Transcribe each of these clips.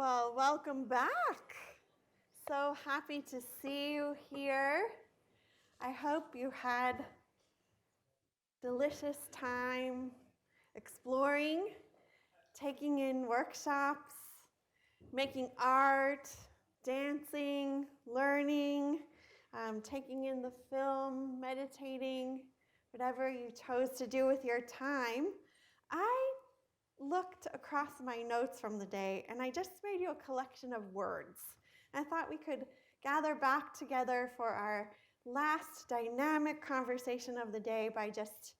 Well, welcome back. So happy to see you here. I hope you had delicious time exploring, taking in workshops, making art, dancing, learning, taking in the film, meditating, whatever you chose to do with your time. I looked across my notes from the day and I just made you a collection of words. And I thought we could gather back together for our last dynamic conversation of the day by just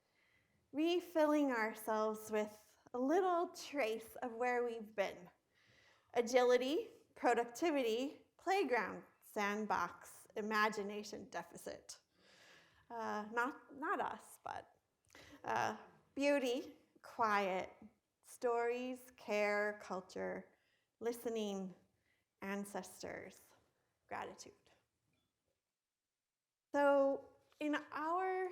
refilling ourselves with a little trace of where we've been. Agility, productivity, playground, sandbox, imagination deficit. Not us, but beauty, quiet, stories, care, culture, listening, ancestors, gratitude. So in our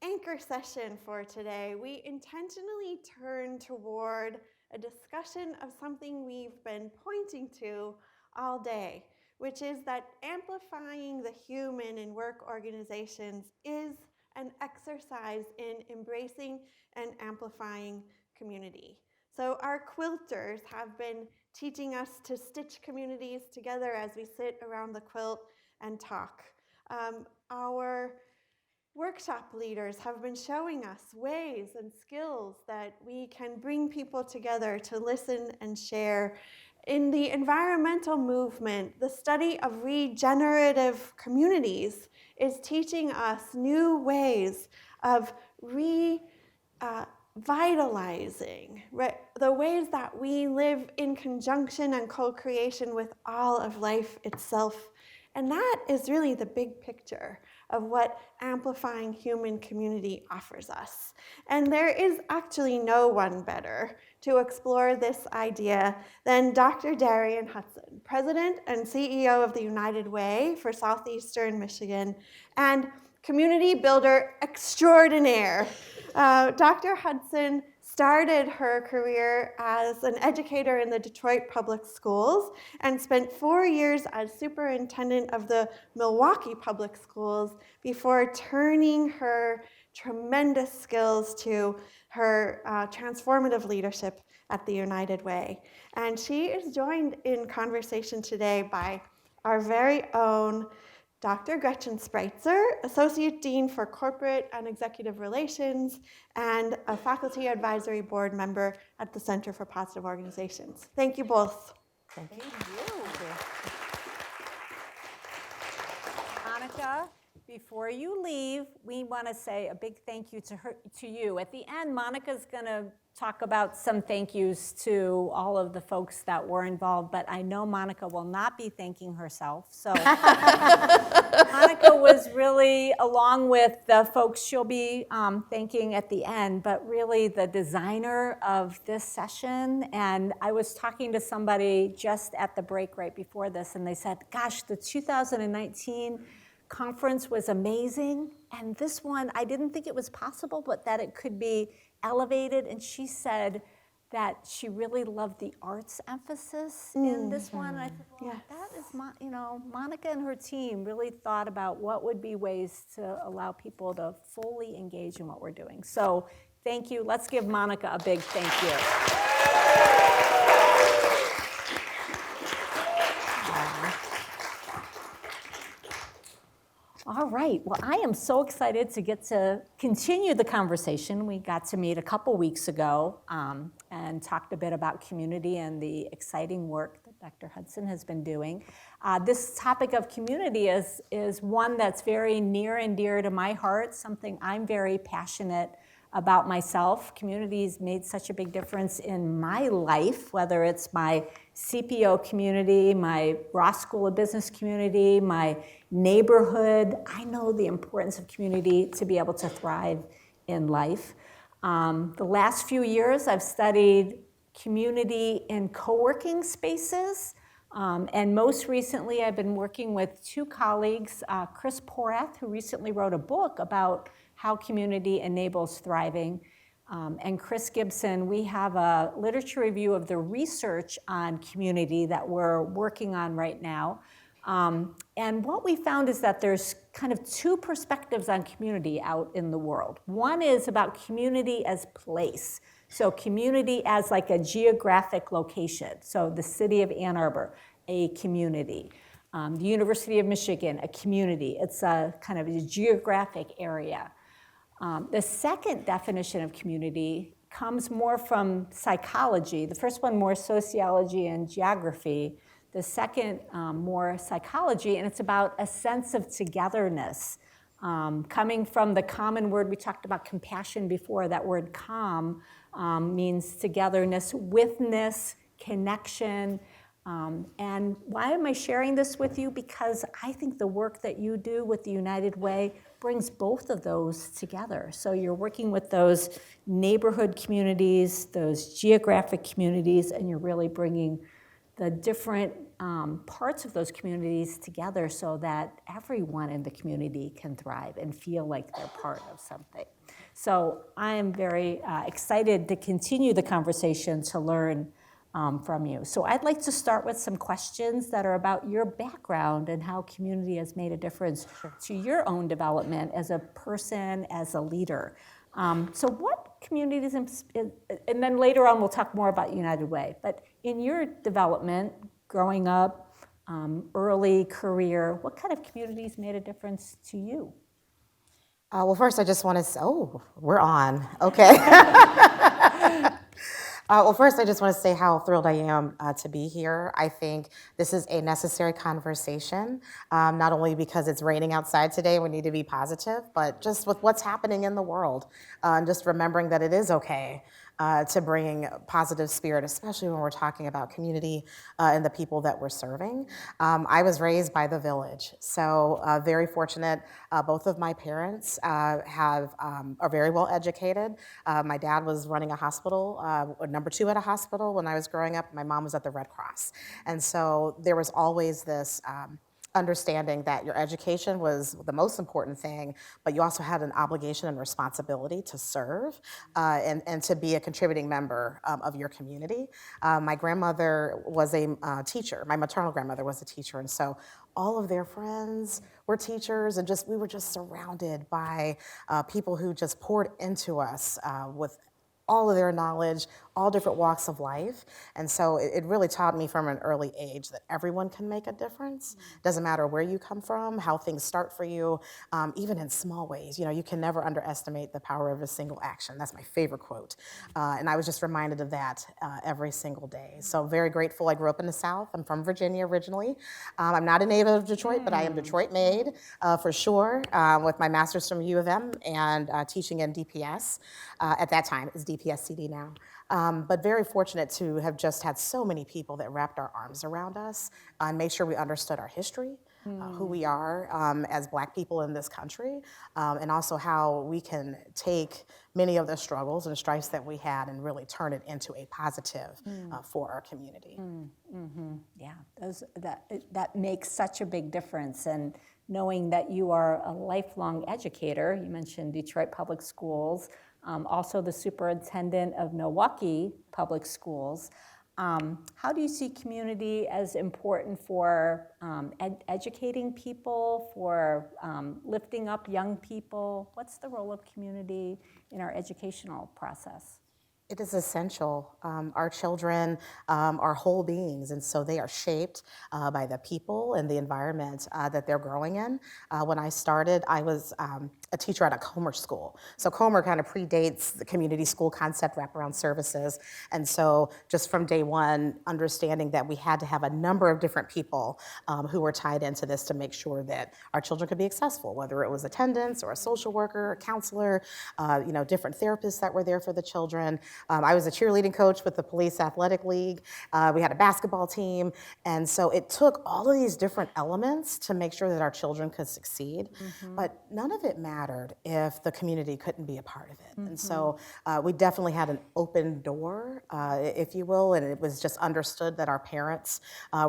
anchor session for today, we intentionally turn toward a discussion of something we've been pointing to all day, which is that amplifying the human in work organizations is an exercise in embracing and amplifying community. So our quilters have been teaching us to stitch communities together as we sit around the quilt and talk. Our workshop leaders have been showing us ways and skills that we can bring people together to listen and share. In the environmental movement, the study of regenerative communities is teaching us new ways of vitalizing, right? The ways that we live in conjunction and co-creation with all of life itself. And that is really the big picture of what amplifying human community offers us. And there is actually no one better to explore this idea than Dr. Darienne Hudson, President and CEO of the United Way for Southeastern Michigan, and community builder extraordinaire. Dr. Hudson started her career as an educator in the Detroit Public Schools and spent 4 years as superintendent of the Milwaukee Public Schools before turning her tremendous skills to her transformative leadership at the United Way. And she is joined in conversation today by our very own Dr. Gretchen Spreitzer, Associate Dean for Corporate and Executive Relations and a Faculty Advisory Board member at the Center for Positive Organizations. Thank you both. Thank you. Monica, before you leave, we want to say a big thank you to you. At the end, Monica's going to talk about some thank yous to all of the folks that were involved, but I know Monica will not be thanking herself. So Monica was really, along with the folks she'll be thanking at the end, but really the designer of this session. And I was talking to somebody just at the break right before this, and they said, gosh, the 2019 conference was amazing, and this one, I didn't think it was possible, but that it could be elevated. And she said that she really loved the arts emphasis in this one. And I thought, well, that is, Monica and her team really thought about what would be ways to allow people to fully engage in what we're doing. So thank you. Let's give Monica a big thank you. All right, well, I am so excited to get to continue the conversation. We got to meet a couple weeks ago and talked a bit about community and the exciting work that Dr. Hudson has been doing. This topic of community is one that's very near and dear to my heart, something I'm very passionate about myself. Community's made such a big difference in my life, whether it's my CPO community, my Ross School of Business community, my neighborhood. I know the importance of community to be able to thrive in life. The last few years, I've studied community in co-working spaces. And most recently, I've been working with two colleagues, Chris Porath, who recently wrote a book about how community enables thriving, And Chris Gibson, we have a literature review of the research on community that we're working on right now. And what we found is that there's kind of two perspectives on community out in the world. One is about community as place. So community as like a geographic location. So the city of Ann Arbor, a community. The University of Michigan, a community. It's a kind of a geographic area. The second definition of community comes more from psychology. The first one more sociology and geography. The second more psychology, and it's about a sense of togetherness. Coming from the common word, we talked about compassion before, that word calm means togetherness, withness, connection. And why am I sharing this with you? Because I think the work that you do with the United Way brings both of those together. So you're working with those neighborhood communities, those geographic communities, and you're really bringing the different parts of those communities together so that everyone in the community can thrive and feel like they're part of something. So I am very excited to continue the conversation to learn from you. So I'd like to start with some questions that are about your background and how community has made a difference to your own development as a person, as a leader. So what communities, and then later on we'll talk more about United Way, but in your development, growing up, early career, what kind of communities made a difference to you? Well, first I just want to say, we're on, okay. Well, first, I just want to say how thrilled I am to be here. I think this is a necessary conversation, not only because it's raining outside today, we need to be positive, but just with what's happening in the world, and just remembering that it is okay to bring positive spirit, especially when we're talking about community and the people that we're serving. I was raised by the village, so very fortunate. Both of my parents are very well educated. My dad was running a hospital, number 2 at a hospital when I was growing up. My mom was at the Red Cross. And so there was always this understanding that your education was the most important thing, but you also had an obligation and responsibility to serve and to be a contributing member of your community. My grandmother was a teacher. My maternal grandmother was a teacher, and so all of their friends were teachers, and we were just surrounded by people who just poured into us with all of their knowledge, all different walks of life. And so it really taught me from an early age that everyone can make a difference. Doesn't matter where you come from, how things start for you, even in small ways. You know, you can never underestimate the power of a single action. That's my favorite quote. And I was just reminded of that every single day. So very grateful. I grew up in the South. I'm from Virginia originally. I'm not a native of Detroit, but I am Detroit made for sure, with my master's from U of M and teaching in DPS. At that time, it's DPS-CD now. But very fortunate to have just had so many people that wrapped our arms around us and made sure we understood our history, who we are as Black people in this country, and also how we can take many of the struggles and strifes that we had and really turn it into a positive for our community. Yeah, that makes such a big difference. And knowing that you are a lifelong educator, you mentioned Detroit Public Schools, also the superintendent of Milwaukee Public Schools. How do you see community as important for educating people, for lifting up young people? What's the role of community in our educational process? It is essential. Our children are whole beings, and so they are shaped by the people and the environment that they're growing in. When I started, I was a teacher at a Comer school. So Comer kind of predates the community school concept, wraparound services. And so just from day one, understanding that we had to have a number of different people who were tied into this to make sure that our children could be successful, whether it was attendance or a social worker, a counselor, different therapists that were there for the children. I was a cheerleading coach with the Police Athletic League. We had a basketball team. And so it took all of these different elements to make sure that our children could succeed. But none of it mattered mattered if the community couldn't be a part of it. And so we definitely had an open door, if you will, and it was just understood that our parents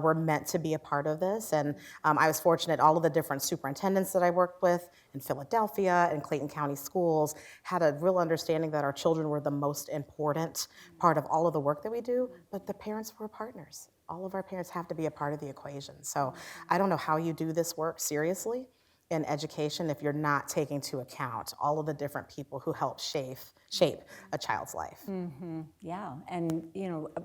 were meant to be a part of this. And I was fortunate, all of the different superintendents that I worked with in Philadelphia and Clayton County schools had a real understanding that our children were the most important part of all of the work that we do, but the parents were partners. All of our parents have to be a part of the equation. So I don't know how you do this work seriously in education if you're not taking into account all of the different people who help shape a child's life. Yeah, and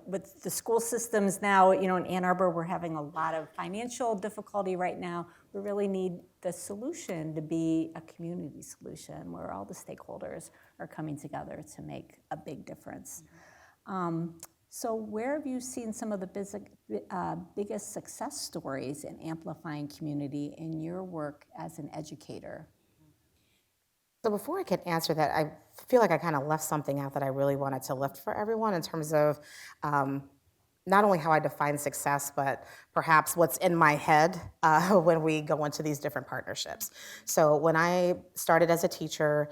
with the school systems now, in Ann Arbor, we're having a lot of financial difficulty right now. We really need the solution to be a community solution where all the stakeholders are coming together to make a big difference. So where have you seen some of the biggest success stories in amplifying community in your work as an educator? So before I can answer that, I feel like I kind of left something out that I really wanted to lift for everyone in terms of not only how I define success, but perhaps what's in my head when we go into these different partnerships. So when I started as a teacher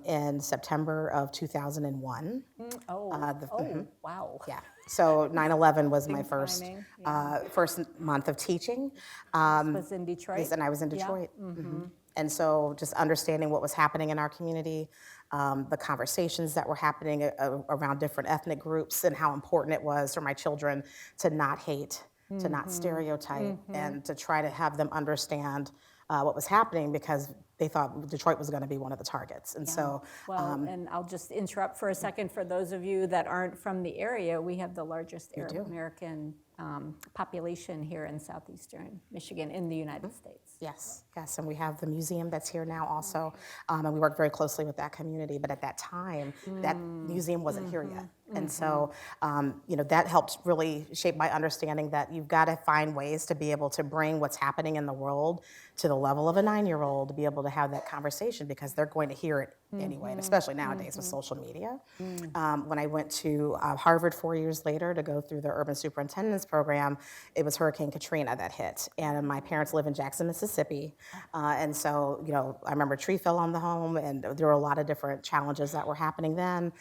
in September of 2001. Wow. Yeah. So 9/11 was my Big first timing, first month of teaching. Was in Detroit? Yes, and I was in Detroit. And so just understanding what was happening in our community, the conversations that were happening around different ethnic groups and how important it was for my children to not hate, to not stereotype, and to try to have them understand what was happening because they thought Detroit was going to be one of the targets. And so, and I'll just interrupt for a second. For those of you that aren't from the area, we have the largest Arab American population here in southeastern Michigan in the United States. Yes, and we have the museum that's here now also, and we work very closely with that community. But at that time, that museum wasn't here yet, and so that helped really shape my understanding that you've got to find ways to be able to bring what's happening in the world to the level of a 9-year-old to be able to have that conversation because they're going to hear it anyway, and especially nowadays with social media. When I went to Harvard 4 years later to go through the urban superintendent's program, it was Hurricane Katrina that hit, and my parents live in Jackson, Mississippi, and so I remember a tree fell on the home, and there were a lot of different challenges that were happening then.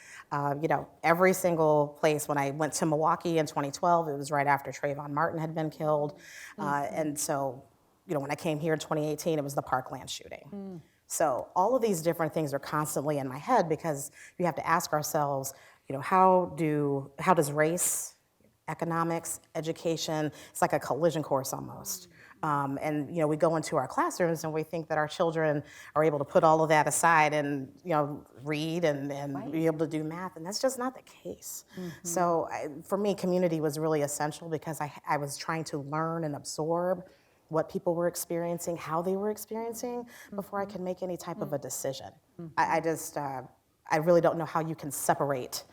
Every single place, when I went to Milwaukee in 2012, it was right after Trayvon Martin had been killed, and so when I came here in 2018, it was the Parkland shooting. So all of these different things are constantly in my head because you have to ask ourselves, how does race, economics, education, it's like a collision course almost. And we go into our classrooms and we think that our children are able to put all of that aside and read and be able to do math, and that's just not the case. So for me, community was really essential because I was trying to learn and absorb what people were experiencing, how they were experiencing, before I could make any type of a decision. I really don't know how you can separate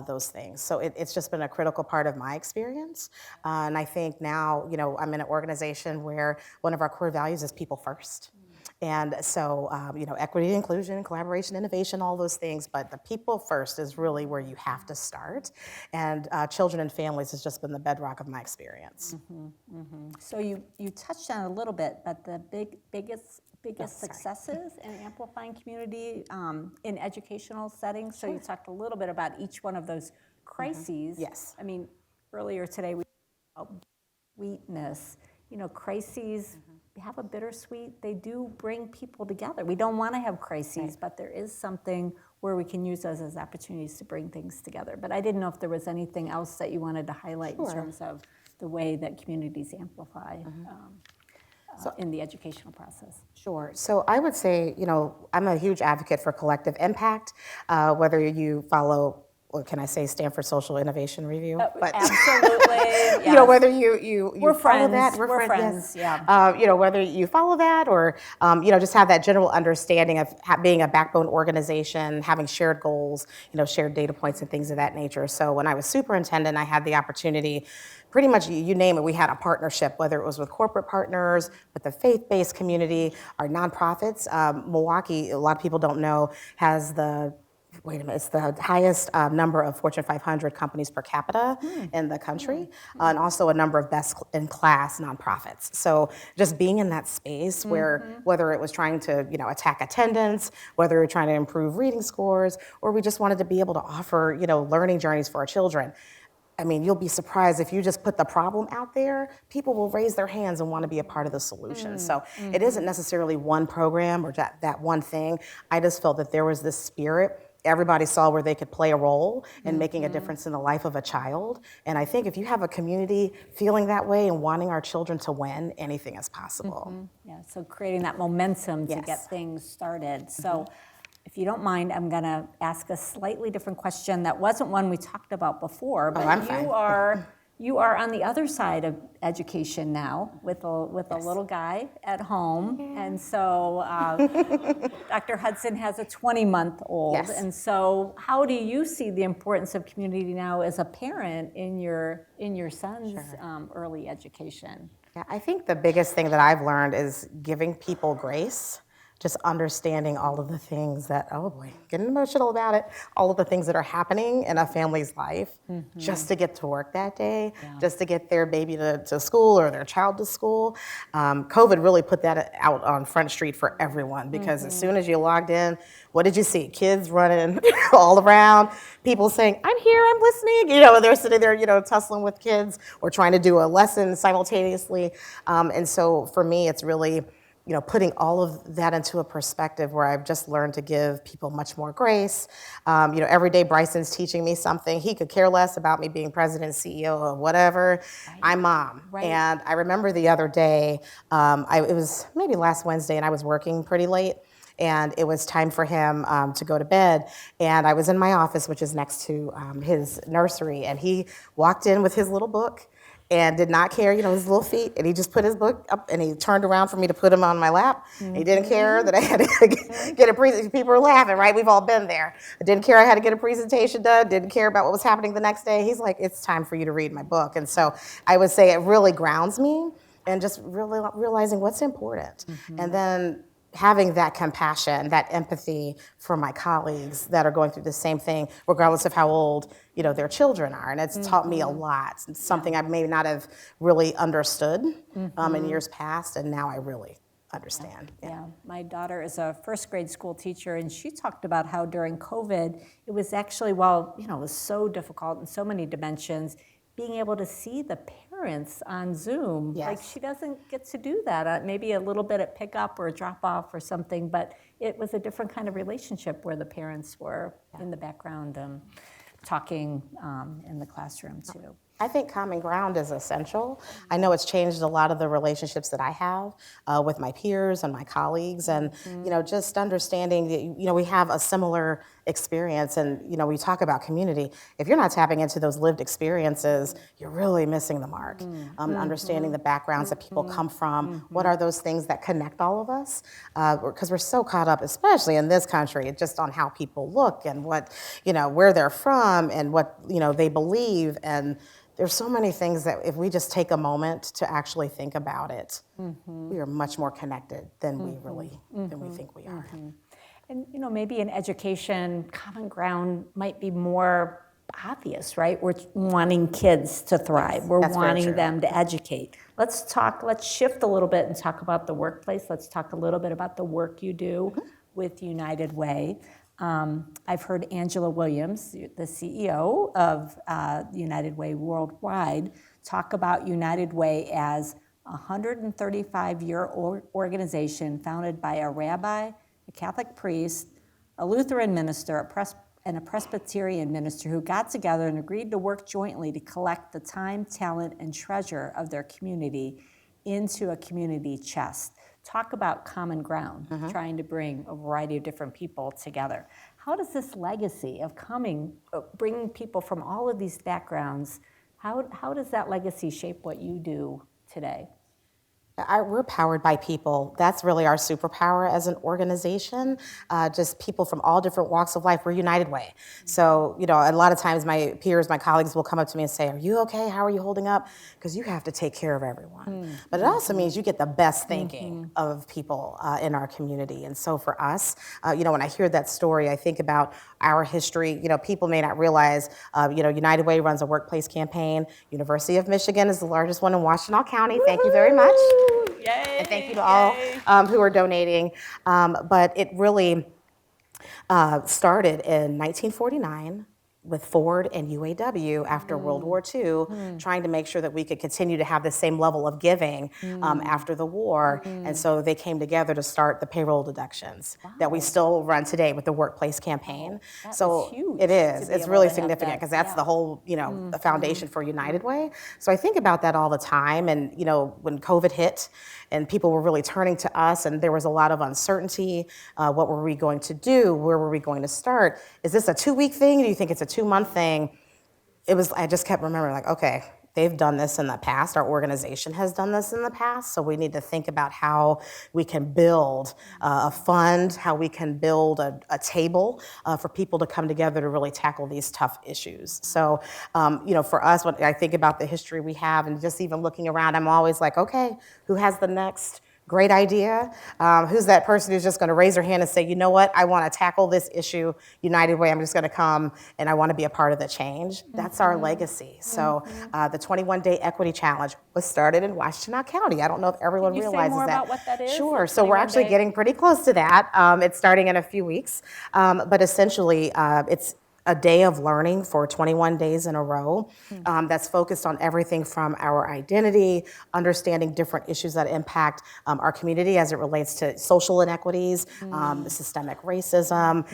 those things. So it's just been a critical part of my experience. And I think now, I'm in an organization where one of our core values is people first. And so, equity, inclusion, collaboration, innovation, all those things, but the people first is really where you have to start. And children and families has just been the bedrock of my experience. So you touched on it a little bit, but the biggest successes in amplifying community in educational settings. So you talked a little bit about each one of those crises. Yes. I mean, earlier today we talked about sweetness. Crises have a bittersweet. They do bring people together. We don't want to have crises, but there is something where we can use those as opportunities to bring things together. But I didn't know if there was anything else that you wanted to highlight in terms of the way that communities amplify in the educational process. Sure. So I would say, I'm a huge advocate for collective impact, whether you follow, or can I say Stanford Social Innovation Review? Absolutely. Yes. Whether you we're follow friends. that. We're friends. Yes. Yeah. Whether you follow that or, just have that general understanding of being a backbone organization, having shared goals, shared data points and things of that nature. So when I was superintendent, I had the opportunity, pretty much you name it, we had a partnership, whether it was with corporate partners, with the faith-based community, our nonprofits. Milwaukee, a lot of people don't know, has the wait a minute, it's the highest number of Fortune 500 companies per capita in the country, and also a number of best-in-class nonprofits. So just being in that space where whether it was trying to, attack attendance, whether we're trying to improve reading scores, or we just wanted to be able to offer, learning journeys for our children. I mean, you'll be surprised if you just put the problem out there, people will raise their hands and want to be a part of the solution. So it isn't necessarily one program or that one thing. I just felt that there was this spirit. Everybody saw where they could play a role in making a difference in the life of a child. And I think if you have a community feeling that way and wanting our children to win, anything is possible. Yeah, so creating that momentum to Yes. get things started. So if you don't mind, I'm going to ask a slightly different question that wasn't one we talked about before, but I'm fine. you are on the other side of education now with a little guy at home. And so Dr. Hudson has a 20-month-old. Yes. And so how do you see the importance of community now as a parent in your son's early education? Yeah, I think the biggest thing that I've learned is giving people grace. Just understanding all of the things that, oh boy, getting emotional about it, all of the things that are happening in a family's life just to get to work that day, just to get their baby to school or their child to school. COVID really put that out on Front Street for everyone because as soon as you logged in, what did you see? Kids running all around, people saying, I'm here, I'm listening. They're sitting there, tussling with kids or trying to do a lesson simultaneously. And so for me, it's really, putting all of that into a perspective where I've just learned to give people much more grace. Every day Bryson's teaching me something. He could care less about me being president, CEO, or whatever. Right. I'm mom. Right. And I remember the other day, it was maybe last Wednesday, and I was working pretty late. And it was time for him to go to bed. And I was in my office, which is next to his nursery. And he walked in with his little book and did not care, his little feet. And he just put his book up and he turned around for me to put him on my lap. He didn't care that I had to get a presentation. People were laughing, right? We've all been there. I didn't care I had to get a presentation done. Didn't care about what was happening the next day. He's like, it's time for you to read my book. And so I would say it really grounds me and just really realizing what's important. And then having that compassion, that empathy for my colleagues that are going through the same thing, regardless of how old their children are. And it's taught me a lot. It's something I may not have really understood in years past, and now I really understand. Yeah, my daughter is a first grade school teacher, and she talked about how during COVID, it was actually, while it was so difficult in so many dimensions, being able to see the parents on Zoom. Yes. Like she doesn't get to do that, maybe a little bit at pickup or drop off or something, but it was a different kind of relationship where the parents were in the background talking in the classroom too. I think common ground is essential. I know it's changed a lot of the relationships that I have with my peers and my colleagues, and just understanding that we have a similar experience, and we talk about community. If you're not tapping into those lived experiences, you're really missing the mark. Understanding the backgrounds that people come from, what are those things that connect all of us? Because we're so caught up, especially in this country, just on how people look and what where they're from and what they believe. And there's so many things that if we just take a moment to actually think about it, we are much more connected than we think we are. And maybe in education, common ground might be more obvious, right? We're wanting kids to thrive. We're wanting them to educate. Let's shift a little bit and talk about the workplace. Let's talk a little bit about the work you do with United Way. I've heard Angela Williams, the CEO of United Way Worldwide, talk about United Way as a 135-year organization founded by a rabbi, a Catholic priest, a Lutheran minister, and a Presbyterian minister who got together and agreed to work jointly to collect the time, talent, and treasure of their community into a community chest. Talk about common ground, trying to bring a variety of different people together. How does this legacy of bringing people from all of these backgrounds, how does that legacy shape what you do today? We're powered by people. That's really our superpower as an organization. Just people from all different walks of life. We're United Way. So, a lot of times my peers, my colleagues will come up to me and say, are you okay? How are you holding up? Because you have to take care of everyone. But it also means you get the best thinking of people in our community. And so for us, when I hear that story, I think about our history. People may not realize, United Way runs a workplace campaign. University of Michigan is the largest one in Washtenaw County. Thank you very much. Yay, And thank you to all who are donating. But it really started in 1949 with Ford and UAW after World War II, trying to make sure that we could continue to have the same level of giving after the war. And so they came together to start the payroll deductions that we still run today with the workplace campaign. That So is huge it is. to be It's able really to have significant that, because that's the whole, the foundation for Mm-hmm. United Way. So I think about that all the time. And, when COVID hit and people were really turning to us and there was a lot of uncertainty, what were we going to do? Where were we going to start? Is this a 2-week thing? Do you think it's a 2-month thing? I just kept remembering, like, okay, they've done this in the past. Our organization has done this in the past. So we need to think about how we can build a fund, how we can build a table for people to come together to really tackle these tough issues. So, for us, when I think about the history we have and just even looking around, I'm always like, okay, who has the next great idea? Who's that person who's just going to raise their hand and say, you know what, I want to tackle this issue United Way. I'm just going to come and I want to be a part of the change. That's our legacy. So the 21-day equity challenge was started in Washtenaw County. I don't know if everyone Can you say realizes more that. about what that is, Sure. the So we're actually 21-day? getting pretty close to that. It's starting in a few weeks. But essentially, it's a day of learning for 21 days in a row that's focused on everything from our identity, understanding different issues that impact our community as it relates to social inequities, systemic racism,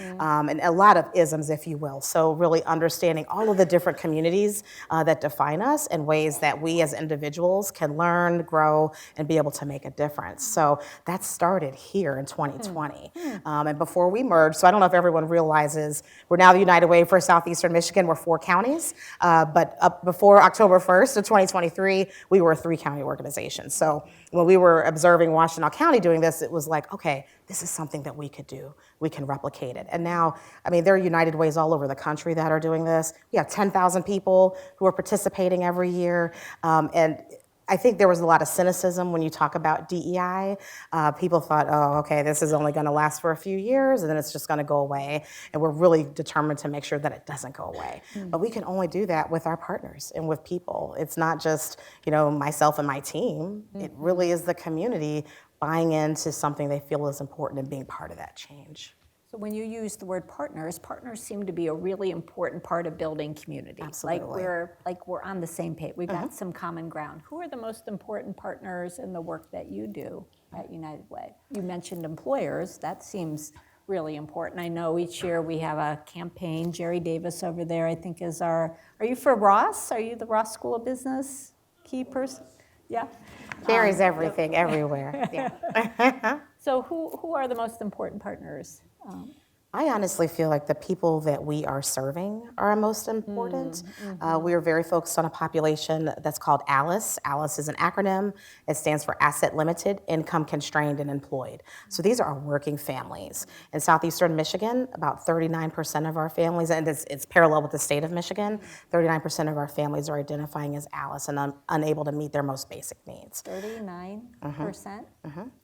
and a lot of isms, if you will. So really understanding all of the different communities that define us and ways that we as individuals can learn, grow, and be able to make a difference. So that started here in 2020. And before we merged, so I don't know if everyone realizes, we're now the United Way for Southeastern Michigan. We're 4 counties, but up before October 1st of 2023, we were a 3-county organization. So when we were observing Washtenaw County doing this, it was like, okay, this is something that we could do. We can replicate it. And now, there are United Ways all over the country that are doing this. We have 10,000 people who are participating every year. And I think there was a lot of cynicism when you talk about DEI. People thought, oh, okay, this is only going to last for a few years, and then it's just going to go away. And we're really determined to make sure that it doesn't go away. But we can only do that with our partners and with people. It's not just, myself and my team. It really is the community buying into something they feel is important and being part of that change. So when you use the word partners seem to be a really important part of building community. Absolutely. We're on the same page. We've got some common ground. Who are the most important partners in the work that you do at United Way? You mentioned employers. That seems really important. I know each year we have a campaign. Jerry Davis over there, I think, are you for Ross? Are you the Ross School of Business key person? Yeah. Jerry's everything, everywhere. Yeah. So who are the most important partners? I honestly feel like the people that we are serving are most important. We are very focused on a population that's called ALICE. ALICE is an acronym. It stands for Asset Limited, Income Constrained, and Employed. So these are our working families. In Southeastern Michigan, about 39% of our families, and it's parallel with the state of Michigan, 39% of our families are identifying as ALICE and unable to meet their most basic needs. 39%?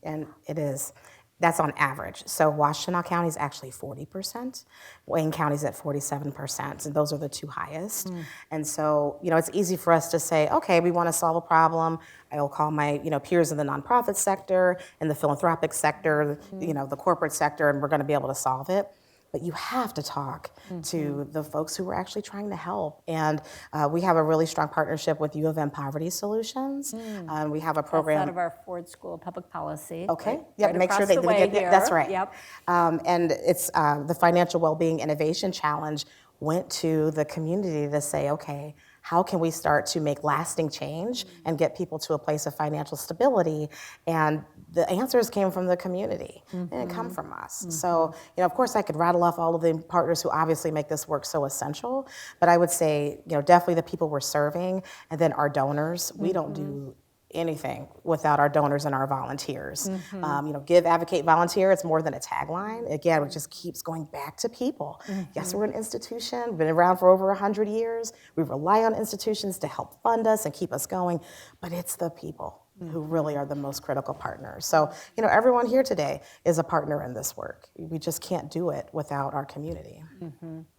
And it is. That's on average. So Washtenaw County is actually 40%. Wayne County is at 47%, and those are the 2 highest. And so, it's easy for us to say, okay, we want to solve a problem. I'll call my, peers in the nonprofit sector, in the philanthropic sector, the corporate sector, and we're going to be able to solve it. But you have to talk to the folks who are actually trying to help. And we have a really strong partnership with U of M Poverty Solutions. We have a program. That's out of our Ford School of Public Policy. Okay. Right? Yep. Right Make sure across they the get way it. here. That's right. Yep. And it's the Financial Wellbeing Innovation Challenge went to the community to say, okay, how can we start to make lasting change and get people to a place of financial stability? And the answers came from the community. They didn't come from us. So, of course, I could rattle off all of the partners who obviously make this work so essential. But I would say, definitely the people we're serving, and then our donors. We don't do anything without our donors and our volunteers. Give, advocate, volunteer, it's more than a tagline. Again, it just keeps going back to people. Yes, we're an institution, we've been around for over 100 years. We rely on institutions to help fund us and keep us going, but it's the people. who really are the most critical partners. So, everyone here today is a partner in this work. We just can't do it without our community.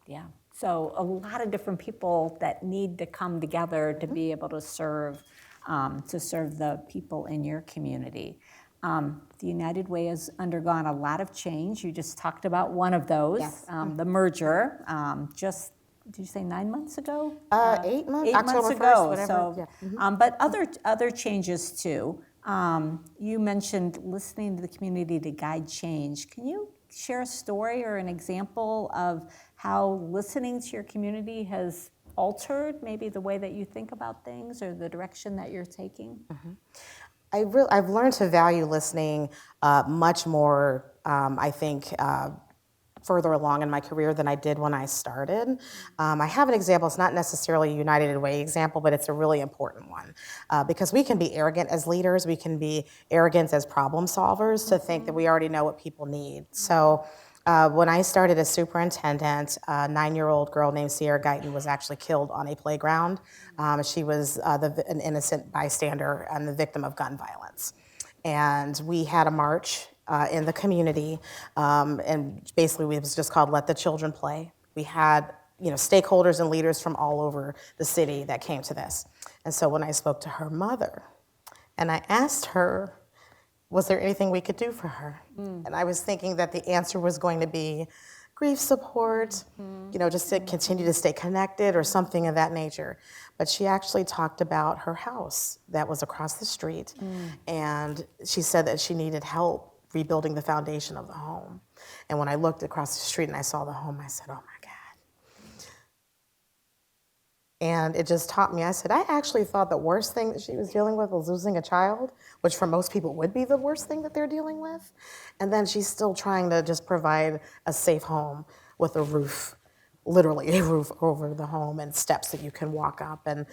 Yeah. So a lot of different people that need to come together to be able to serve the people in your community. The United Way has undergone a lot of change. You just talked about one of those, Yes. The merger, did you say 9 months ago? 8 months, 8 October months 1st, ago. whatever. So, Yeah. but other changes too. You mentioned listening to the community to guide change. Can you share a story or an example of how listening to your community has altered maybe the way that you think about things or the direction that you're taking? I've learned to value listening much more, I think, further along in my career than I did when I started. I have an example. It's not necessarily a United Way example, but it's a really important one. Because we can be arrogant as leaders. We can be arrogant as problem solvers to think that we already know what people need. So when I started as superintendent, a 9-year-old girl named Sierra Guyton was actually killed on a playground. She was an innocent bystander and the victim of gun violence. And we had a march in the community, and basically it was just called Let the Children Play. We had stakeholders and leaders from all over the city that came to this. And so when I spoke to her mother, and I asked her, was there anything we could do for her? And I was thinking that the answer was going to be grief support, just to continue to stay connected or something of that nature. But she actually talked about her house that was across the street, and she said that she needed help rebuilding the foundation of the home. And when I looked across the street and I saw the home, I said, oh my God. And it just taught me, I said, I actually thought the worst thing that she was dealing with was losing a child, which for most people would be the worst thing that they're dealing with. And then she's still trying to just provide a safe home with a roof, literally a roof over the home and steps that you can walk up. And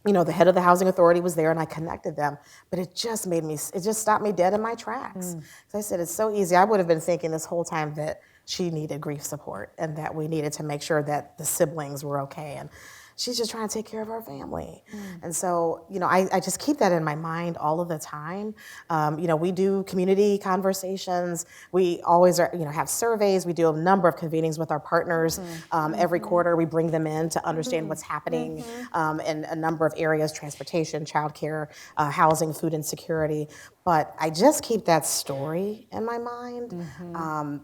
the head of the housing authority was there and I connected them, but it just stopped me dead in my tracks. So I said, it's so easy. I would have been thinking this whole time that she needed grief support and that we needed to make sure that the siblings were okay. And she's just trying to take care of our family. And so, I just keep that in my mind all of the time. We do community conversations. We always have surveys. We do a number of convenings with our partners. Every quarter, we bring them in to understand what's happening in a number of areas: transportation, childcare, housing, food insecurity. But I just keep that story in my mind.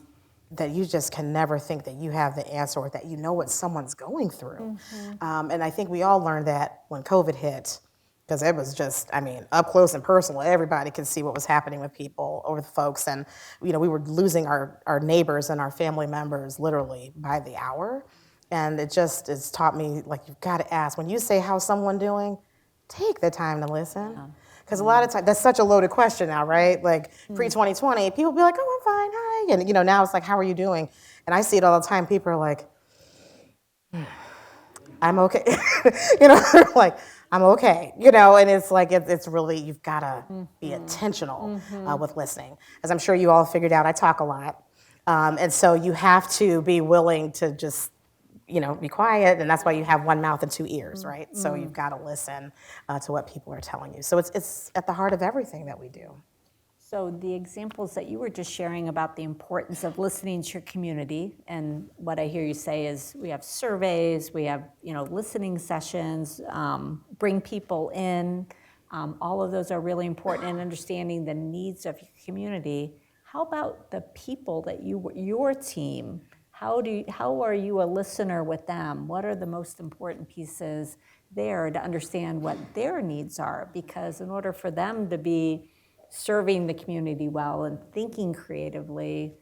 That you just can never think that you have the answer or that you know what someone's going through. And I think we all learned that when COVID hit, because it was just, up close and personal. Everybody could see what was happening with people or with folks. And, we were losing our neighbors and our family members literally by the hour. And it's taught me, you've got to ask. When you say, how's someone doing? Take the time to listen. Because a lot of times, that's such a loaded question now, right? Pre-2020, people be like, oh, I'm fine, hi. And, now it's like, how are you doing? And I see it all the time. People are like, I'm okay. They're like, I'm okay. And it's like, it's really, you've got to be intentional with listening. As I'm sure you all figured out, I talk a lot. And so you have to be willing to just be quiet, and that's why you have one mouth and two ears, right? So you've got to listen to what people are telling you. So it's at the heart of everything that we do. So the examples that you were just sharing about the importance of listening to your community, and what I hear you say is we have surveys, we have listening sessions, bring people in. All of those are really important in understanding the needs of your community. How about the people that your team? How are you a listener with them? What are the most important pieces there to understand what their needs are? Because in order for them to be serving the community well and thinking creatively,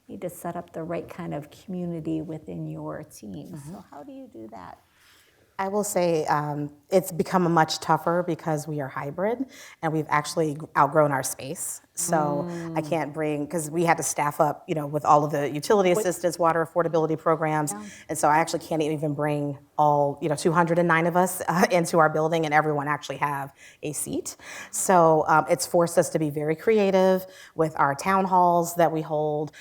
you need to set up the right kind of community within your team. So how do you do that? I will say it's become much tougher because we are hybrid and we've actually outgrown our space. So I can't bring, because we had to staff up, with all of the utility assistance, water affordability programs. Yeah. And so I actually can't even bring all, 209 of us into our building and everyone actually have a seat. So it's forced us to be very creative with our town halls that we hold,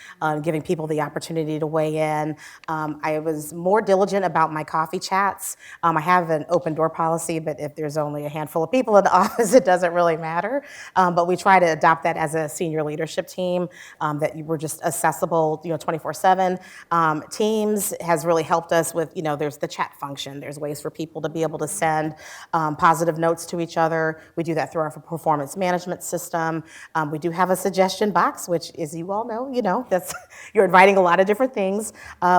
giving people the opportunity to weigh in. I was more diligent about my coffee chats I have an open door policy, but if there's only a handful of people in the office, it doesn't really matter. But we try to adopt that as a senior leadership team, that we're just accessible, 24/7. Teams has really helped us with, there's the chat function. There's ways for people to be able to send positive notes to each other. We do that through our performance management system. We do have a suggestion box, which, as you all know, that's you're inviting a lot of different things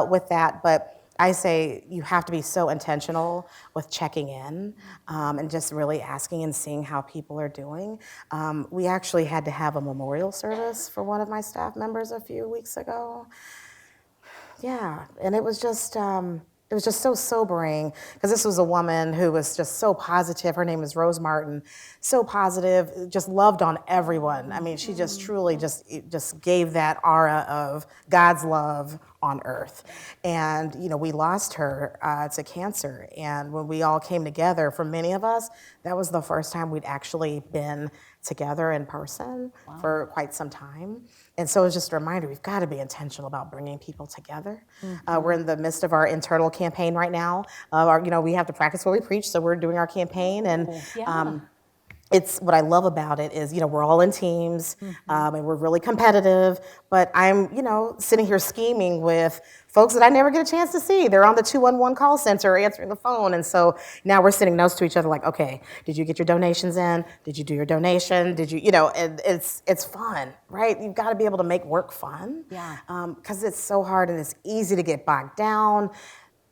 with that. But I say you have to be so intentional with checking in and just really asking and seeing how people are doing. We actually had to have a memorial service for one of my staff members a few weeks ago. Yeah, and it was just so sobering because this was a woman who was just so positive. Her name is Rose Martin, so positive, just loved on everyone. I mean, she just truly just gave that aura of God's love on earth. And, we lost her to cancer. And when we all came together, for many of us, that was the first time we'd actually been together in person for quite some time. And so it's just a reminder, we've got to be intentional about bringing people together. We're in the midst of our internal campaign right now. We have to practice what we preach, so we're doing our campaign. And it's what I love about it is, we're all in teams and we're really competitive, but I'm, sitting here scheming with folks that I never get a chance to see. They're on the 211 call center answering the phone. And so now we're sending notes to each other like, okay, did you get your donations in? Did you do your donation? Did you, and it's fun, right? You've got to be able to make work fun. Yeah. Because it's so hard and it's easy to get bogged down.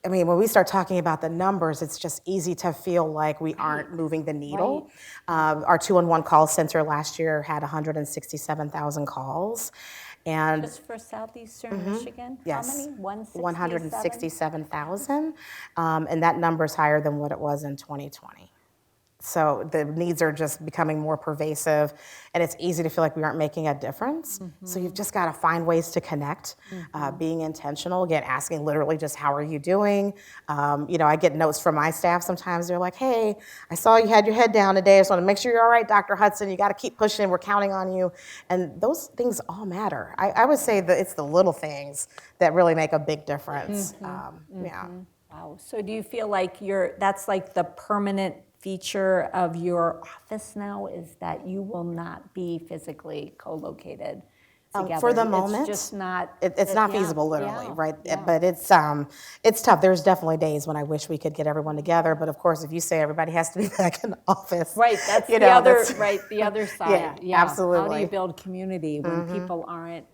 I mean, when we start talking about the numbers, it's just easy to feel like we aren't moving the needle. Our 211 call center last year had 167,000 calls. And just for southeastern Michigan? Yes. How many? 167,000. And that number's higher than what it was in 2020. So the needs are just becoming more pervasive, and it's easy to feel like we aren't making a difference. So you've just got to find ways to connect, being intentional, again, asking literally just, how are you doing? I get notes from my staff sometimes. They're like, hey, I saw you had your head down today. I just want to make sure you're all right, Dr. Hudson. You got to keep pushing. We're counting on you. And those things all matter. I would say that it's the little things that really make a big difference. Yeah. Wow. So do you feel like that's like the permanent feature of your office now, is that you will not be physically co-located together? For the moment, it's just not. It's not feasible, literally, right? But it's tough. There's definitely days when I wish we could get everyone together. But of course, if you say everybody has to be back in the office, right? That's the other side. Yeah, absolutely. How do you build community when people aren't,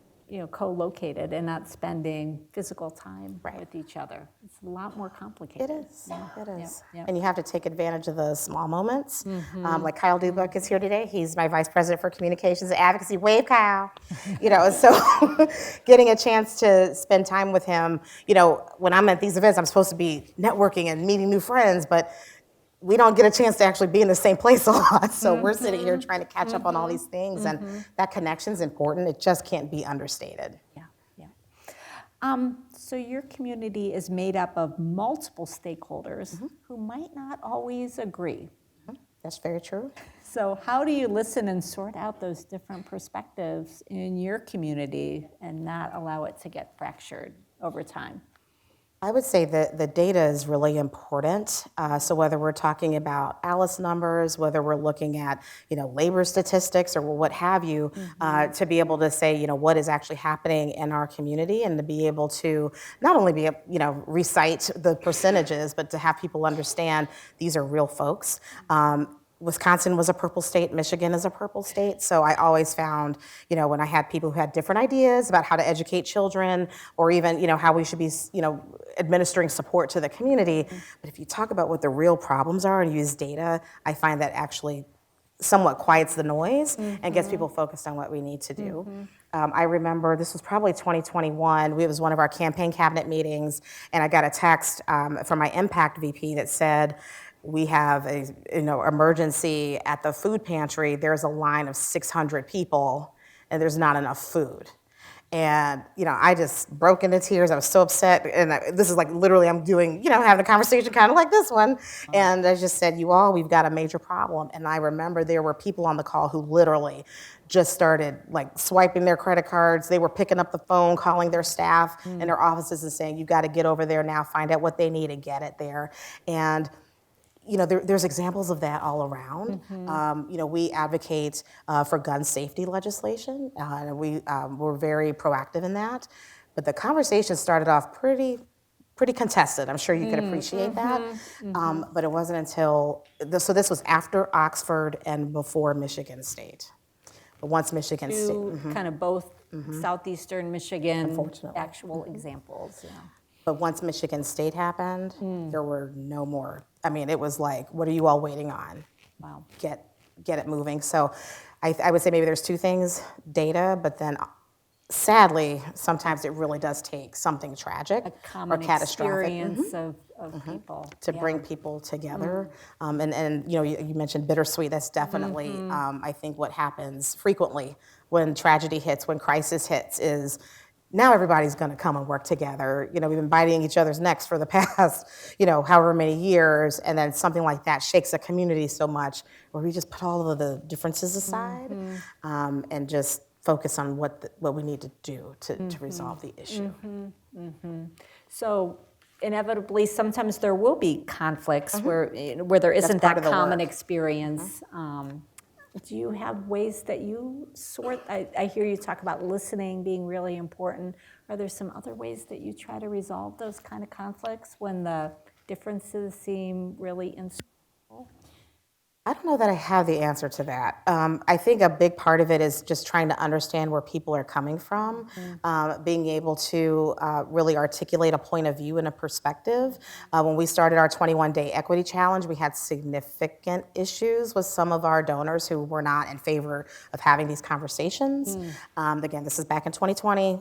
co-located and not spending physical time with each other? It's a lot more complicated. It is. It is. Yep. And you have to take advantage of the small moments. Like Kyle Dubuck is here today. He's my vice president for communications and advocacy. Wave, Kyle. So getting a chance to spend time with him. When I'm at these events, I'm supposed to be networking and meeting new friends, but we don't get a chance to actually be in the same place a lot. So we're sitting here trying to catch up on all these things, and that connection's important. It just can't be understated. So your community is made up of multiple stakeholders who might not always agree. That's very true. So how do you listen and sort out those different perspectives in your community and not allow it to get fractured over time? I would say that the data is really important. So whether we're talking about ALICE numbers, whether we're looking at labor statistics or what have you, to be able to say what is actually happening in our community, and to be able to not only recite the percentages, but to have people understand these are real folks. Wisconsin was a purple state, Michigan is a purple state. So I always found, when I had people who had different ideas about how to educate children, or even, how we should be, administering support to the community. But if you talk about what the real problems are and use data, I find that actually somewhat quiets the noise and gets people focused on what we need to do. I remember this was probably 2021. It was one of our campaign cabinet meetings, and I got a text from my impact VP that said, we have a emergency at the food pantry. There's a line of 600 people, and there's not enough food. And, I just broke into tears. I was so upset. And this is like literally I'm doing, having a conversation kind of like this one. And I just said, you all, we've got a major problem. And I remember there were people on the call who literally just started like swiping their credit cards. They were picking up the phone, calling their staff in their offices and saying, you've got to get over there now, find out what they need and get it there. And there's examples of that all around. We advocate for gun safety legislation, and we're very proactive in that. But the conversation started off pretty contested. I'm sure you can appreciate that. But it wasn't until, so this was after Oxford and before Michigan State. But once Michigan State. Kind of both southeastern Michigan Unfortunately. actual examples. But once Michigan State happened, there were no more. I mean, it was like, what are you all waiting on? Wow. Get it moving. So I would say maybe there's two things, data, but then sadly, sometimes it really does take something tragic A common or catastrophic experience of people. to bring people together. And you mentioned bittersweet. That's definitely, I think, what happens frequently when tragedy hits, when crisis hits, is now everybody's going to come and work together. We've been biting each other's necks for the past, however many years, and then something like that shakes a community so much where we just put all of the differences aside and just focus on what we need to do to resolve the issue. So inevitably, sometimes there will be conflicts where there isn't part that of the common work. experience. Do you have ways that you sort? I hear you talk about listening being really important. Are there some other ways that you try to resolve those kind of conflicts when the differences seem really insurmountable? I don't know that I have the answer to that. I think a big part of it is just trying to understand where people are coming from, being able to really articulate a point of view and a perspective. When we started our 21-day equity challenge, we had significant issues with some of our donors who were not in favor of having these conversations. Again, this is back in 2020.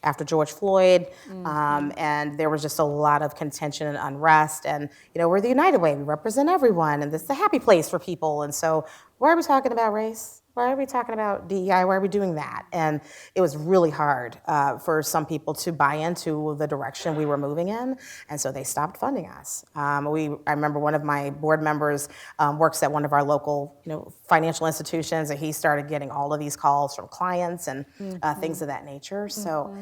After George Floyd, and there was just a lot of contention and unrest. And we're the United Way; we represent everyone, and this is a happy place for people. And so, why are we talking about race? Why are we talking about DEI? Why are we doing that? And it was really hard for some people to buy into the direction we were moving in, and so they stopped funding us. I remember one of my board members works at one of our local, financial institutions, and he started getting all of these calls from clients and things of that nature. So.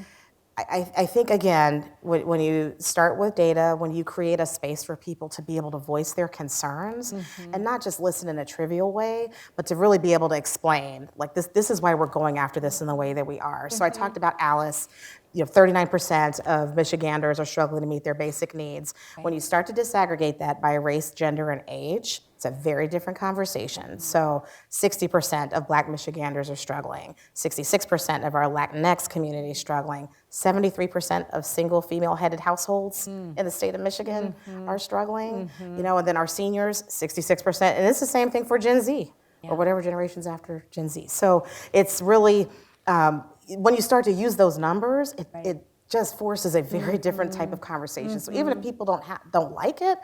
I think, again, when you start with data, when you create a space for people to be able to voice their concerns and not just listen in a trivial way, but to really be able to explain, like, this is why we're going after this in the way that we are. So I talked about Alice. 39% of Michiganders are struggling to meet their basic needs. When you start to disaggregate that by race, gender, and age, it's a very different conversation. So 60% of Black Michiganders are struggling. 66% of our Latinx community is struggling. 73% of single female-headed households in the state of Michigan are struggling. And then our seniors, 66%. And it's the same thing for Gen Z or whatever generations after Gen Z. So it's really, when you start to use those numbers, it just forces a very different type of conversation. So even if people don't like it,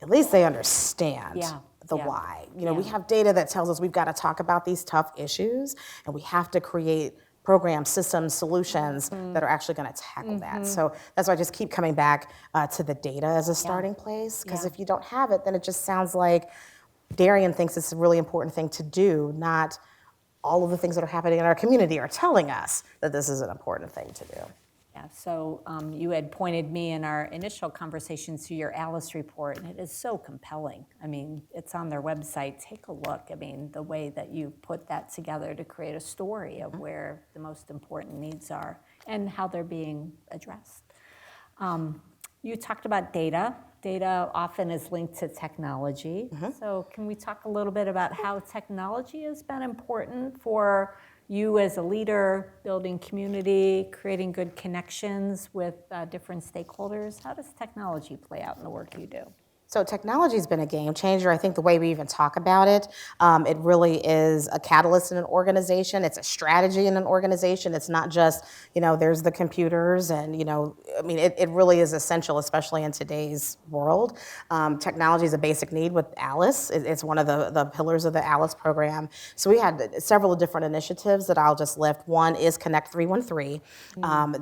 at least they understand the why. We have data that tells us we've got to talk about these tough issues, and we have to create programs, systems, solutions that are actually going to tackle that. So that's why I just keep coming back to the data as a starting place, because if you don't have it, then it just sounds like Darienne thinks it's a really important thing to do, not all of the things that are happening in our community are telling us that this is an important thing to do. Yeah, so you had pointed me in our initial conversation to your Alice report, and it is so compelling. I mean, it's on their website. Take a look. I mean, the way that you put that together to create a story of where the most important needs are and how they're being addressed. You talked about data. Data often is linked to technology. So can we talk a little bit about how technology has been important for you as a leader, building community, creating good connections with different stakeholders? How does technology play out in the work you do? So technology's been a game changer. I think the way we even talk about it, it really is a catalyst in an organization. It's a strategy in an organization. It's not just, there's the computers and, I mean, it really is essential, especially in today's world. Technology is a basic need with ALICE. It's one of the pillars of the ALICE program. So we had several different initiatives that I'll just lift. One is Connect 313.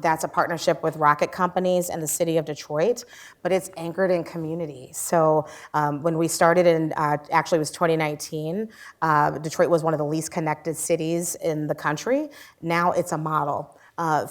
That's a partnership with rocket companies and the city of Detroit, but it's anchored in community. So when we started in, actually it was 2019, Detroit was one of the least connected cities in the country. Now it's a model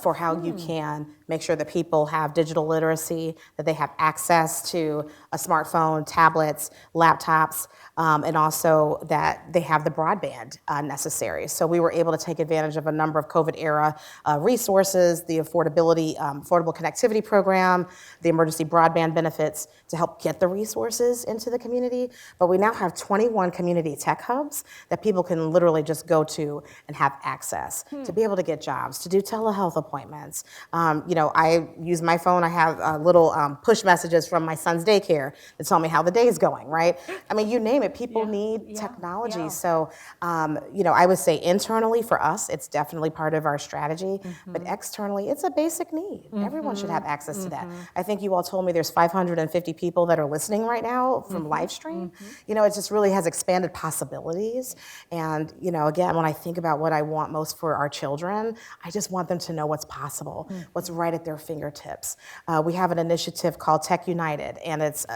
for how you can make sure that people have digital literacy, that they have access to a smartphone, tablets, laptops, and also that they have the broadband necessary. So we were able to take advantage of a number of COVID-era resources, the Affordable Connectivity Program, the emergency broadband benefits to help get the resources into the community. But we now have 21 community tech hubs that people can literally just go to and have access to be able to get jobs, to do telehealth appointments. I use my phone. I have little push messages from my son's daycare that tell me how the day's going, right? I mean, you name it, people need technology. Yeah. So, I would say internally for us, it's definitely part of our strategy, but externally, it's a basic need. Everyone should have access to that. I think you all told me there's 550 people that are listening right now from live stream. It just really has expanded possibilities. And, again, when I think about what I want most for our children, I just want them to know what's possible, what's right at their fingertips. We have an initiative called Tech United, and it's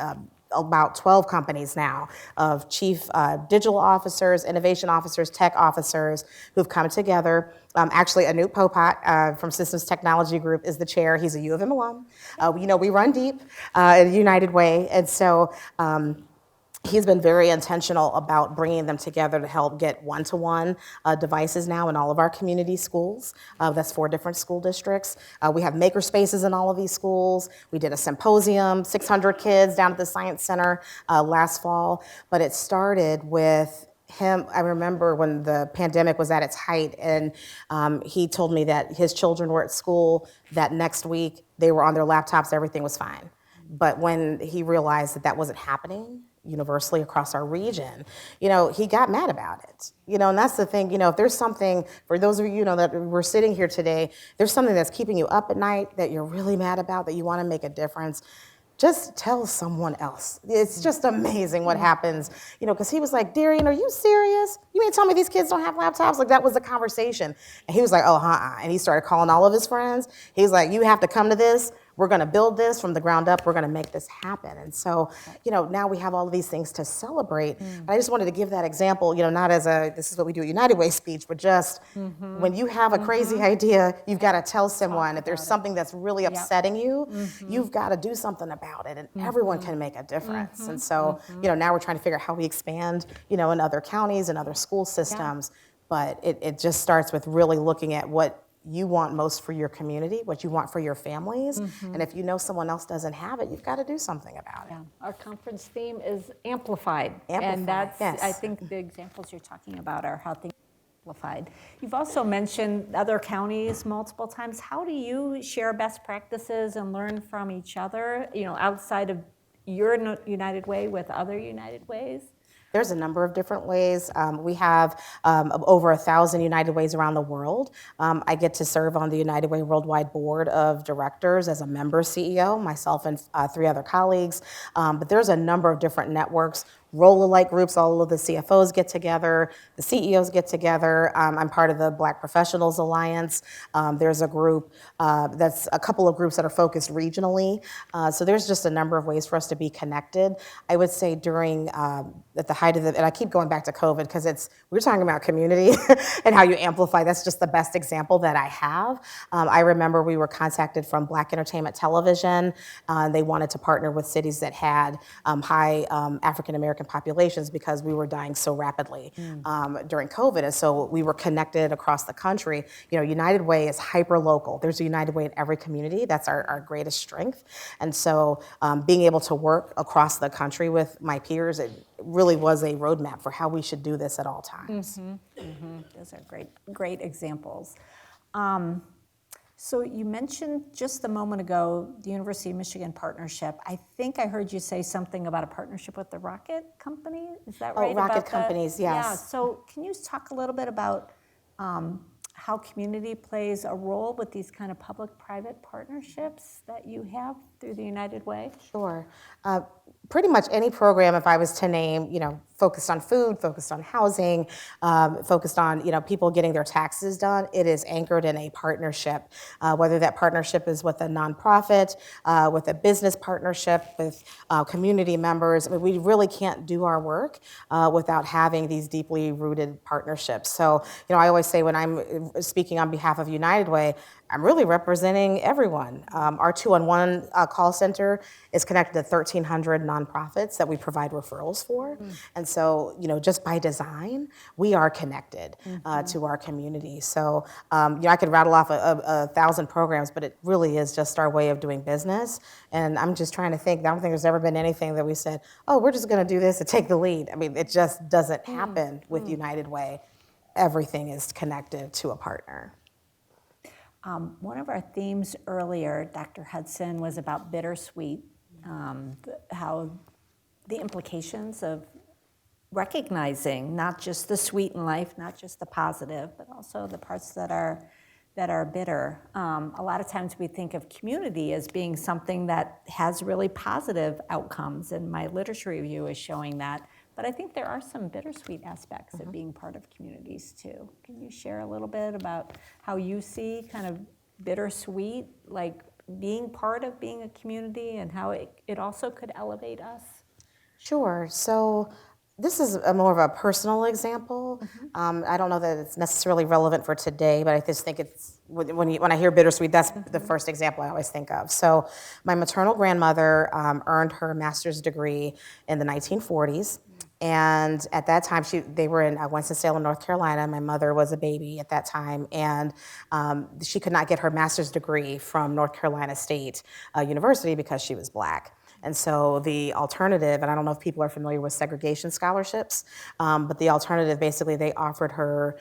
about 12 companies now of chief digital officers, innovation officers, tech officers who've come together. Actually, Anoop Popat from Systems Technology Group is the chair. He's a U of M alum. We run deep in a United Way, and so he's been very intentional about bringing them together to help get one-to-one devices now in all of our community schools. That's 4 different school districts. We have maker spaces in all of these schools. We did a symposium, 600 kids down at the Science Center last fall. But it started with him. I remember when the pandemic was at its height, and he told me that his children were at school that next week. They were on their laptops. Everything was fine. But when he realized that that wasn't happening universally across our region, he got mad about it. And that's the thing, if there's something, for those of you, that we're sitting here today, there's something that's keeping you up at night that you're really mad about, that you want to make a difference, just tell someone else. It's just amazing what happens, because he was like, Darienne, are you serious? You mean to tell me these kids don't have laptops? Like, that was the conversation. And he was like, oh, and he started calling all of his friends. He's like, you have to come to this. We're going to build this from the ground up. We're going to make this happen. And so, now we have all of these things to celebrate. I just wanted to give that example, not as this is what we do at United Way speech, but just when you have a crazy idea, you've got to tell someone. If there's something that's really upsetting you, you've got to do something about it. And everyone can make a difference. And so, now we're trying to figure out how we expand, in other counties and other school systems. But it just starts with really looking at what you want most for your community, what you want for your families. And if someone else doesn't have it, you've got to do something about it. Our conference theme is amplified. And that's, I think the examples you're talking about are how things are amplified. You've also mentioned other counties multiple times. How do you share best practices and learn from each other, outside of your United Way with other United Ways? There's a number of different ways. We have over 1,000 United Ways around the world. I get to serve on the United Way Worldwide Board of Directors as a member CEO, myself and 3 other colleagues. But there's a number of different networks, roll-alike groups. All of the CFOs get together, the CEOs get together. I'm part of the Black Professionals Alliance. There's a group, that's a couple of groups that are focused regionally. So there's just a number of ways for us to be connected. I would say during, at the height of and I keep going back to COVID because we're talking about community and how you amplify. That's just the best example that I have. I remember we were contacted from Black Entertainment Television. They wanted to partner with cities that had high African-American populations because we were dying so rapidly during COVID. And so we were connected across the country. United Way is hyper-local. There's a United Way in every community. That's our greatest strength. And so being able to work across the country with my peers, it really was a roadmap for how we should do this at all times. Those are great examples. So you mentioned just a moment ago the University of Michigan partnership. I think I heard you say something about a partnership with the rocket company. Is that right? Rocket About the- companies, yes. Yeah. So can you talk a little bit about how community plays a role with these kind of public-private partnerships that you have through the United Way? Sure. Pretty much any program, if I was to name, focused on food, focused on housing, focused on, people getting their taxes done, it is anchored in a partnership. Whether that partnership is with a nonprofit, with a business partnership, with community members. I mean, we really can't do our work without having these deeply rooted partnerships. So, I always say when I'm speaking on behalf of United Way, I'm really representing everyone. Our 211 call center is connected to 1,300 nonprofits that we provide referrals for. And so, just by design, we are connected to our community. So, I could rattle off a 1,000 programs, but it really is just our way of doing business. And I'm just trying to think, I don't think there's ever been anything that we said, oh, we're just going to do this to take the lead. I mean, it just doesn't happen with United Way. Everything is connected to a partner. One of our themes earlier, Dr. Hudson, was about bittersweet, how the implications of recognizing not just the sweet in life, not just the positive, but also the parts that are bitter. A lot of times we think of community as being something that has really positive outcomes, and my literature review is showing that. But I think there are some bittersweet aspects of being part of communities too. Can you share a little bit about how you see kind of bittersweet, like being part of being a community, and how it also could elevate us? Sure. So this is more of a personal example. I don't know that it's necessarily relevant for today, but I just think it's, when I hear bittersweet, that's the first example I always think of. So my maternal grandmother earned her master's degree in the 1940s. And at that time, they were in Winston-Salem, North Carolina. My mother was a baby at that time, and she could not get her master's degree from North Carolina State University because she was Black. And so the alternative, and I don't know if people are familiar with segregation scholarships, but the alternative, basically, they offered her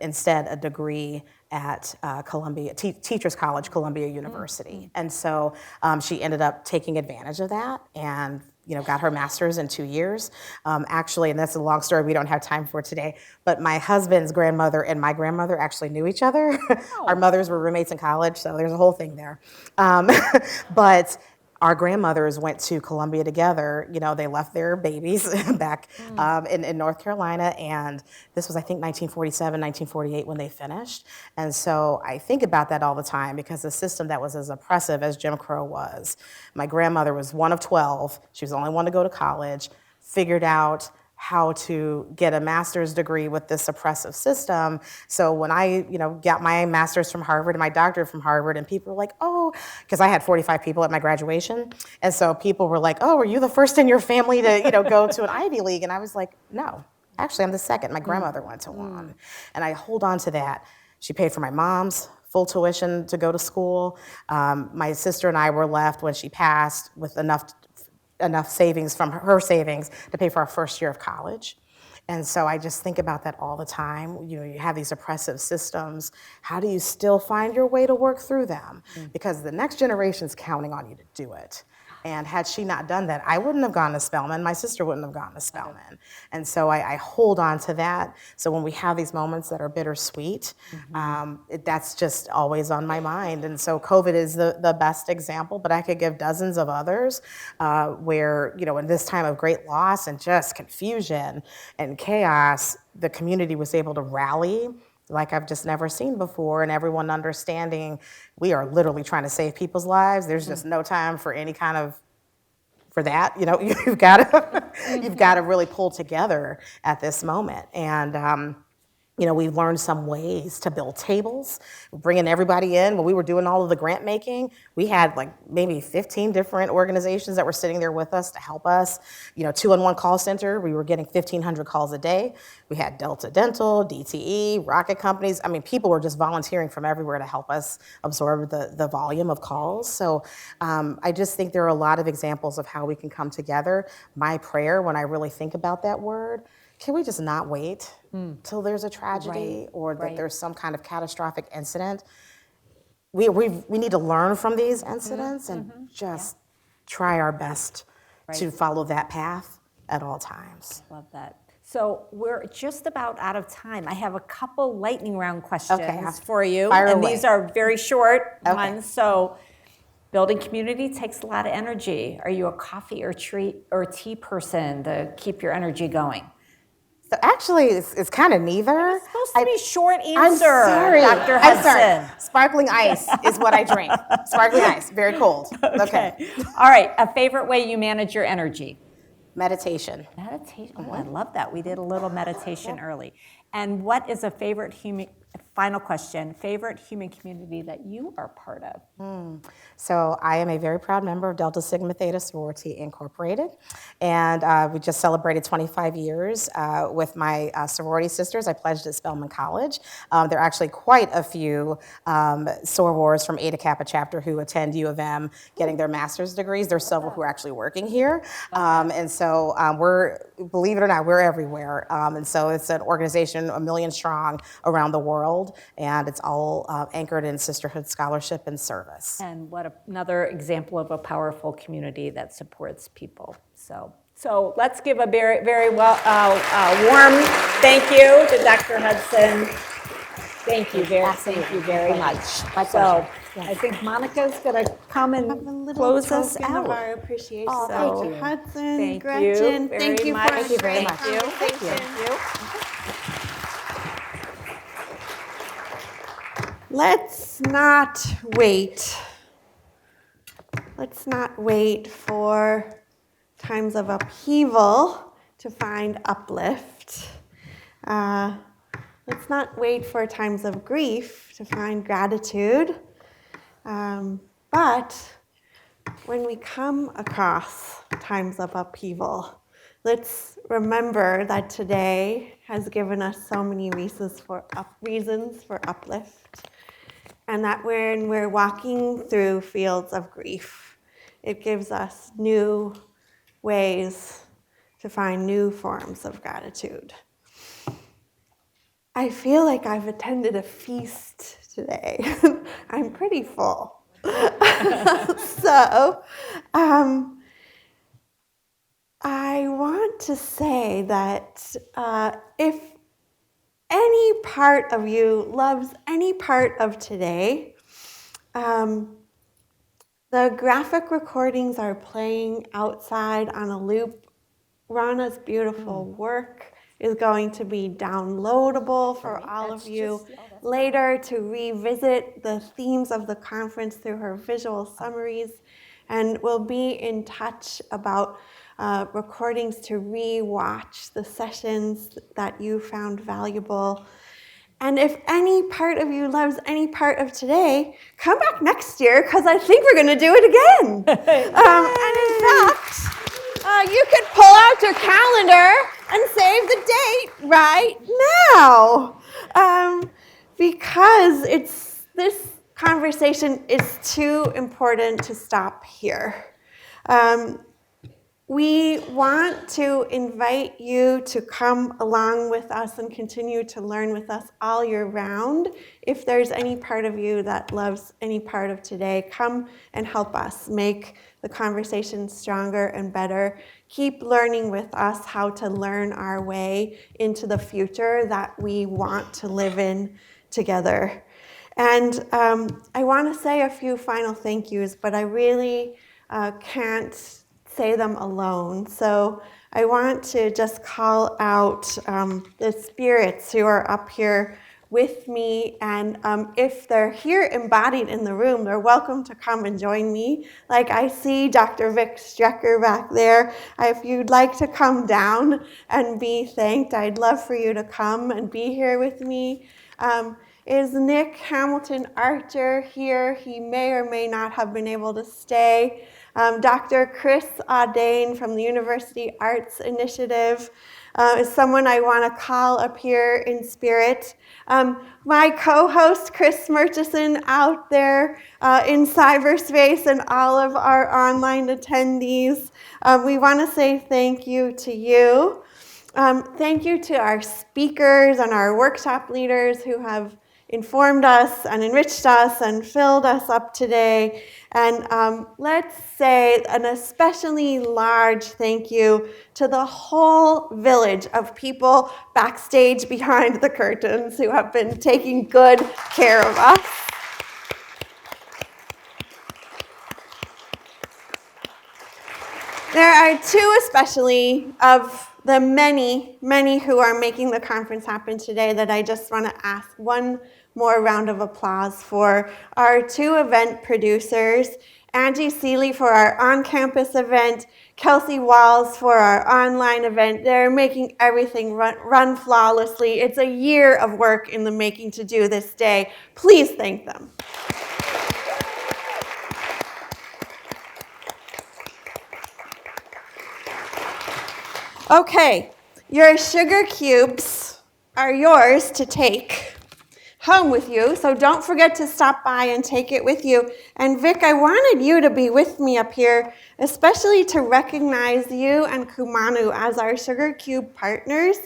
instead a degree at Columbia, Teachers College, Columbia University. And so she ended up taking advantage of that and got her master's in 2 years. Actually, and that's a long story we don't have time for today, but my husband's grandmother and my grandmother actually knew each other. Our mothers were roommates in college, so there's a whole thing there. But our grandmothers went to Columbia together. They left their babies back in North Carolina, and this was, I think, 1947, 1948 when they finished. And so I think about that all the time because the system that was as oppressive as Jim Crow was. My grandmother was one of 12. She was the only one to go to college, figured out how to get a master's degree with this oppressive system. So when I, got my master's from Harvard and my doctorate from Harvard, and people were like, oh, because I had 45 people at my graduation. And so people were like, oh, were you the first in your family to, go to an Ivy League? And I was like, no, actually I'm the second. My grandmother went to one. And I hold on to that. She paid for my mom's full tuition to go to school. My sister and I were left when she passed with enough savings from her savings to pay for our first year of college. And so I just think about that all the time. You have these oppressive systems. How do you still find your way to work through them? Because the next generation's counting on you to do it. And had she not done that, I wouldn't have gone to Spelman. My sister wouldn't have gone to Spelman. And so I hold on to that. So when we have these moments that are bittersweet, that's just always on my mind. And so COVID is the best example, but I could give dozens of others where, in this time of great loss and just confusion and chaos, the community was able to rally like I've just never seen before, and everyone understanding we are literally trying to save people's lives. There's just no time for any kind of, for that, you've got to really pull together at this moment. And we've learned some ways to build tables, bringing everybody in. When we were doing all of the grant making, we had like maybe 15 different organizations that were sitting there with us to help us. 211 call center, we were getting 1,500 calls a day. We had Delta Dental, DTE, rocket companies. I mean, people were just volunteering from everywhere to help us absorb the volume of calls. So I just think there are a lot of examples of how we can come together. My prayer, when I really think about that word, can we just not wait till there's a tragedy or that there's some kind of catastrophic incident? we need to learn from these incidents and just try our best to follow that path at all times. Love that. So we're just about out of time. I have a couple lightning round questions for you. Fire and away. these are very short Okay. ones. So building community takes a lot of energy. Are you a coffee or tea person to keep your energy going? So actually, it's kind of neither. It's supposed to be short answer, I'm sorry. Dr. I'm Hudson. sorry. Sparkling ice is what I drink. Sparkling ice, very cold. Okay. All right. A favorite way you manage your energy? Meditation. Meditation. Oh, I love that. We did a little meditation early. And what is a favorite final question, favorite human community that you are part of? So I am a very proud member of Delta Sigma Theta Sorority Incorporated, and we just celebrated 25 years with my sorority sisters. I pledged at Spelman College. There are actually quite a few sorors from Eta Kappa chapter who attend U of M getting their master's degrees. There's several who are actually working here, and so believe it or not, we're everywhere. And so it's an organization 1 million strong around the world, and it's all anchored in sisterhood, scholarship, and service. And what another example of a powerful community that supports people. So let's give a very, very warm thank you to Dr. Hudson. Thank you very much. So I think Monica's going to come and close us out. Of our appreciation. Oh, Thank you, Hudson, Gretchen. Thank you much. for Thank you very much. Thank you. Let's not wait. Let's not wait for times of upheaval to find uplift. Let's not wait for times of grief to find gratitude. But when we come across times of upheaval, let's remember that today has given us so many reasons for uplift. And that when we're walking through fields of grief, it gives us new ways to find new forms of gratitude. I feel like I've attended a feast today. I'm pretty full. So, I want to say that if any part of you loves any part of today, the graphic recordings are playing outside on a loop. Rana's beautiful work is going to be downloadable for all of you later to revisit the themes of the conference through her visual summaries. And we'll be in touch about recordings to re-watch the sessions that you found valuable. And if any part of you loves any part of today, come back next year, because I think we're going to do it again. And in fact, you could pull out your calendar and save the date right now. Because this conversation is too important to stop here. We want to invite you to come along with us and continue to learn with us all year round. If there's any part of you that loves any part of today, come and help us make the conversation stronger and better. Keep learning with us how to learn our way into the future that we want to live in together. And I want to say a few final thank yous, but I really can't say them alone. So I want to just call out the spirits who are up here with me. And if they're here embodied in the room, they're welcome to come and join me. Like I see Dr. Vic Strecker back there. If you'd like to come down and be thanked, I'd love for you to come and be here with me. Is Nick Hamilton Archer here? He may or may not have been able to stay. Dr. Chris Audane from the University Arts Initiative is someone I want to call up here in spirit. My co-host, Chris Murchison, out there in cyberspace, and all of our online attendees. We want to say thank you to you. Thank you to our speakers and our workshop leaders who have informed us and enriched us and filled us up today. And let's say an especially large thank you to the whole village of people backstage behind the curtains who have been taking good care of us. There are two especially of the many, many who are making the conference happen today that I just want to ask one more round of applause for. Our two event producers, Angie Seeley for our on-campus event, Kelsey Walls for our online event. They're making everything run flawlessly. It's a year of work in the making to do this day. Please thank them. Okay, your sugar cubes are yours to take home with you, so don't forget to stop by and take it with you. And Vic, I wanted you to be with me up here, especially to recognize you and Kumanu as our sugar cube partners.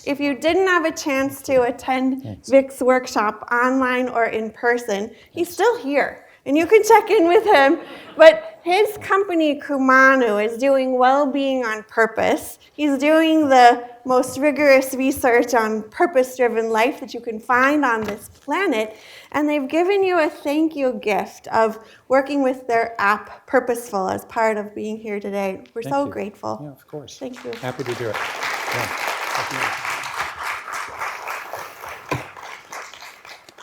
If you didn't have a chance to attend Vic's workshop online or in person, he's still here. And you can check in with him. But his company, Kumanu, is doing well-being on purpose. He's doing the most rigorous research on purpose-driven life that you can find on this planet. And they've given you a thank you gift of working with their app, Purposeful, as part of being here today. We're so grateful. Yeah, of course. Thank you. Happy to do it. Yeah.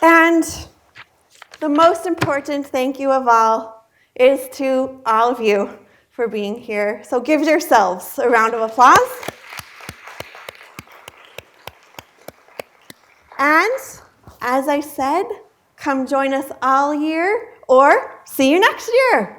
And the most important thank you of all is to all of you for being here. So give yourselves a round of applause. And as I said, come join us all year or see you next year.